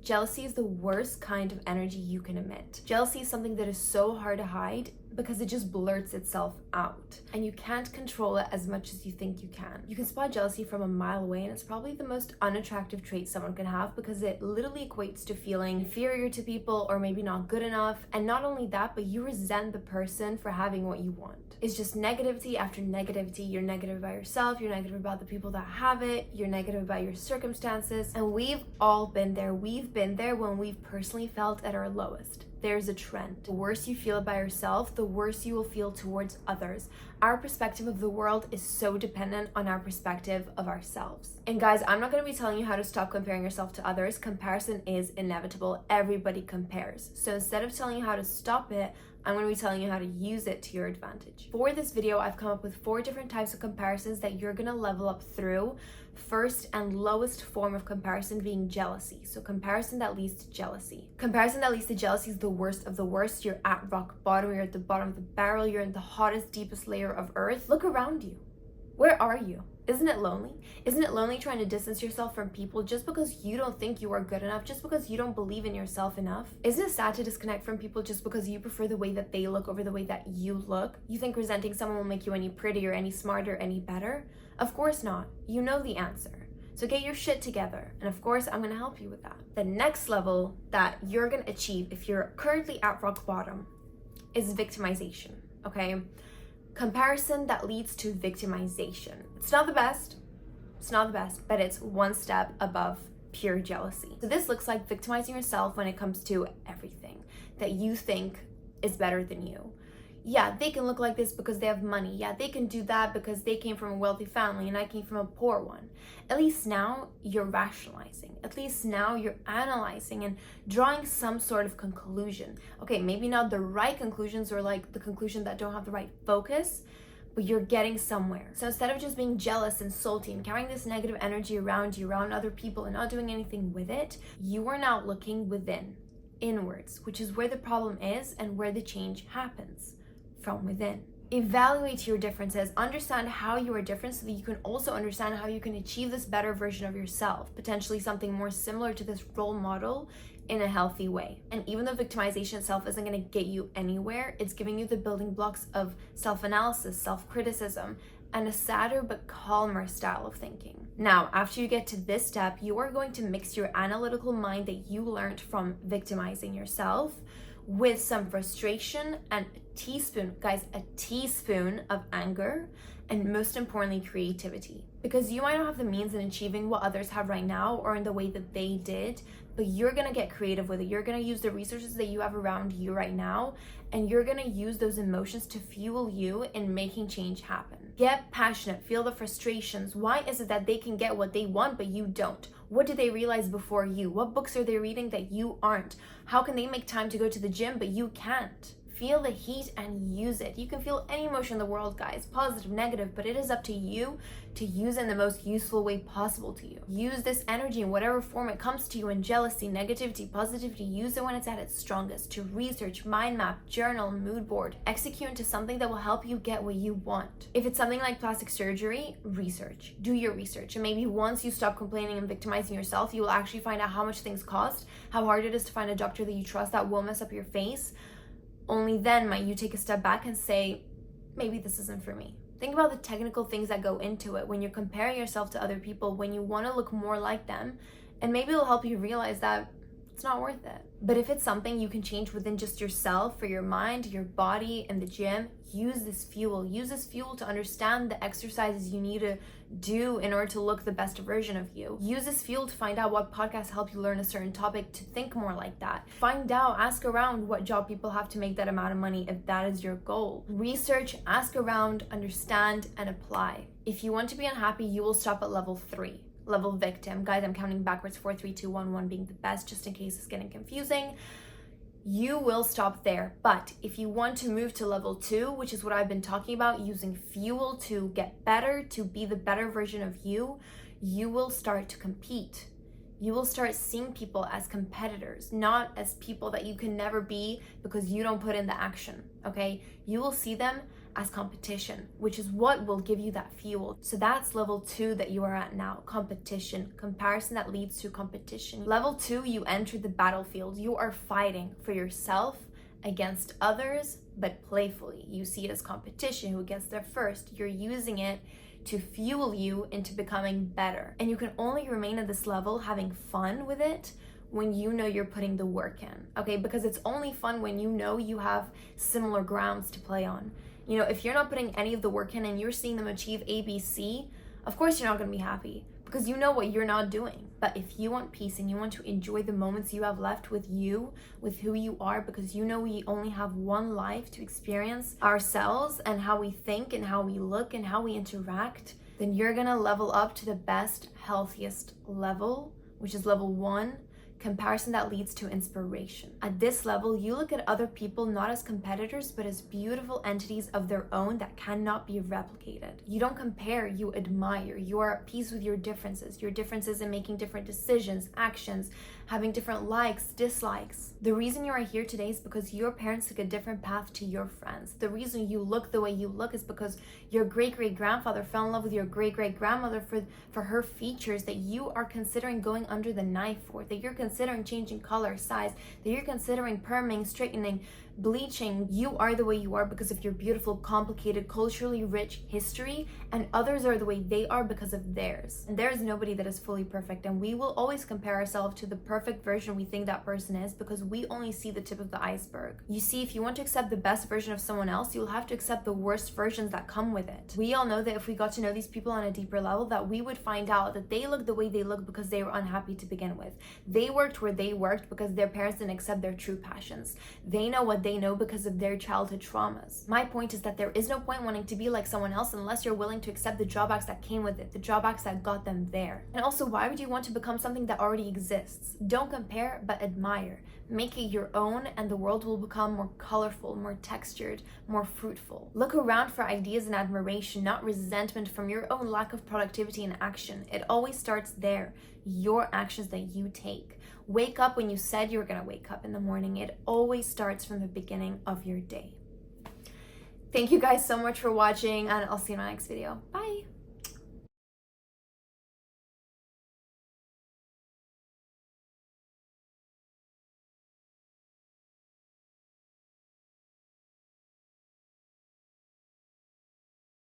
Jealousy is the worst kind of energy you can emit. Jealousy is something that is so hard to hide because it just blurts itself out, and you can't control it as much as you think you can. You can spot jealousy from a mile away, and it's probably the most unattractive trait someone can have because it literally equates to feeling inferior to people or maybe not good enough. And not only that, but you resent the person for having what you want. It's just negativity after negativity. You're negative about yourself, you're negative about the people that have it, you're negative about your circumstances, and we've all been there. We've been there when we've personally felt at our lowest. There's a trend. The worse you feel about yourself, the worse you will feel towards others. Our perspective of the world is so dependent on our perspective of ourselves. And guys, I'm not going to be telling you how to stop comparing yourself to others. Comparison is inevitable. Everybody compares. So instead of telling you how to stop it, I'm going to be telling you how to use it to your advantage. For this video, I've come up with 4 different types of comparisons that you're going to level up through. First and lowest form of comparison being jealousy. So comparison that leads to jealousy. Comparison that leads to jealousy is the worst of the worst. You're at rock bottom. You're at the bottom of the barrel. You're in the hottest, deepest layer of earth. Look around you. Where are you? Isn't it lonely? Isn't it lonely trying to distance yourself from people just because you don't think you are good enough, just because you don't believe in yourself enough? Isn't it sad to disconnect from people just because you prefer the way that they look over the way that you look? You think resenting someone will make you any prettier, any smarter, any better? Of course not. You know the answer. So get your shit together. And of course, I'm going to help you with that. The next level that you're going to achieve if you're currently at rock bottom is victimization, okay? Comparison that leads to victimization. It's not the best, but it's one step above pure jealousy. So this looks like victimizing yourself when it comes to everything that you think is better than you. Yeah, they can look like this because they have money. Yeah, they can do that because they came from a wealthy family and I came from a poor one. At least now you're rationalizing. At least now you're analyzing and drawing some sort of conclusion. Okay, maybe not the right conclusions or like the conclusion that don't have the right focus, but you're getting somewhere. So instead of just being jealous and salty and carrying this negative energy around you, around other people and not doing anything with it, you are now looking within, inwards, which is where the problem is and where the change happens. From within. Evaluate your differences, understand how you are different so that you can also understand how you can achieve this better version of yourself, potentially something more similar to this role model in a healthy way. And even though victimization itself isn't going to get you anywhere, it's giving you the building blocks of self-analysis, self-criticism, and a sadder but calmer style of thinking. Now, after you get to this step, you are going to mix your analytical mind that you learned from victimizing yourself with some frustration and a teaspoon of anger, and most importantly, creativity. Because you might not have the means in achieving what others have right now or in the way that they did, but you're gonna get creative with it. You're gonna use the resources that you have around you right now, and you're gonna use those emotions to fuel you in making change happen. Get passionate, feel the frustrations. Why is it that they can get what they want, but you don't? What did they realize before you? What books are they reading that you aren't? How can they make time to go to the gym, but you can't? Feel the heat and use it. You can feel any emotion in the world, guys, positive, negative, but it is up to you to use it in the most useful way possible to you. Use this energy in whatever form it comes to you, in jealousy, negativity, positivity. Use it when it's at its strongest to research, mind map, journal, mood board. Execute into something that will help you get what you want. If it's something like plastic surgery, research. Do your research. And maybe once you stop complaining and victimizing yourself, you will actually find out how much things cost, how hard it is to find a doctor that you trust that won't mess up your face. Only then might you take a step back and say, maybe this isn't for me. Think about the technical things that go into it when you're comparing yourself to other people, when you want to look more like them, and maybe it'll help you realize that it's not worth it. But if it's something you can change within just yourself, for your mind, your body, and the gym, use this fuel. Use this fuel to understand the exercises you need to do in order to look the best version of you. Use this fuel to find out what podcasts help you learn a certain topic to think more like that. Find out, ask around what job people have to make that amount of money if that is your goal. Research, ask around, understand, and apply. If you want to be unhappy, you will stop at level 3. Level victim. Guys, I'm counting backwards, 4, 3, 2, 1, 1 being the best, just in case it's getting confusing. You will stop there. But if you want to move to level 2, which is what I've been talking about, using fuel to get better, to be the better version of you, you will start to compete. You will start seeing people as competitors, not as people that you can never be because you don't put in the action, okay? You will see them as competition, which is what will give you that fuel. So that's level 2 that you are at now, competition, comparison that leads to competition. Level 2, you enter the battlefield. You are fighting for yourself against others, but playfully. You see it as competition, who gets there first. You're using it to fuel you into becoming better. And you can only remain at this level having fun with it when you know you're putting the work in, okay? Because it's only fun when you know you have similar grounds to play on. You know, if you're not putting any of the work in and you're seeing them achieve A, B, C, of course you're not gonna be happy because you know what you're not doing. But if you want peace and you want to enjoy the moments you have left with you, with who you are, because you know we only have one life to experience ourselves and how we think and how we look and how we interact, then you're gonna level up to the best, healthiest level, which is level 1, comparison that leads to inspiration. At this level, you look at other people not as competitors, but as beautiful entities of their own that cannot be replicated. You don't compare, you admire. You are at peace with your differences in making different decisions, actions, having different likes, dislikes. The reason you are here today is because your parents took a different path to your friends. The reason you look the way you look is because your great-great-grandfather fell in love with your great-great-grandmother for her features that you are considering going under the knife for, that you're considering changing color, size, that you're considering perming, straightening, bleaching. You are the way you are because of your beautiful, complicated, culturally rich history, and others are the way they are because of theirs. And there is nobody that is fully perfect, and we will always compare ourselves to the perfect version we think that person is because we only see the tip of the iceberg. You see, if you want to accept the best version of someone else, you'll have to accept the worst versions that come with it. We all know that if we got to know these people on a deeper level, that we would find out that they look the way they look because they were unhappy to begin with. They worked where they worked because their parents didn't accept their true passions. They know what they know because of their childhood traumas. My point is that there is no point wanting to be like someone else unless you're willing to accept the drawbacks that came with it, the drawbacks that got them there. And also, why would you want to become something that already exists? Don't compare, but admire. Make it your own, and the world will become more colorful, more textured, more fruitful. Look around for ideas and admiration, not resentment from your own lack of productivity and action. It always starts there, your actions that you take. Wake up when you said you were going to wake up in the morning. It always starts from the beginning of your day. Thank you guys so much for watching, and I'll see you in my next video. Bye!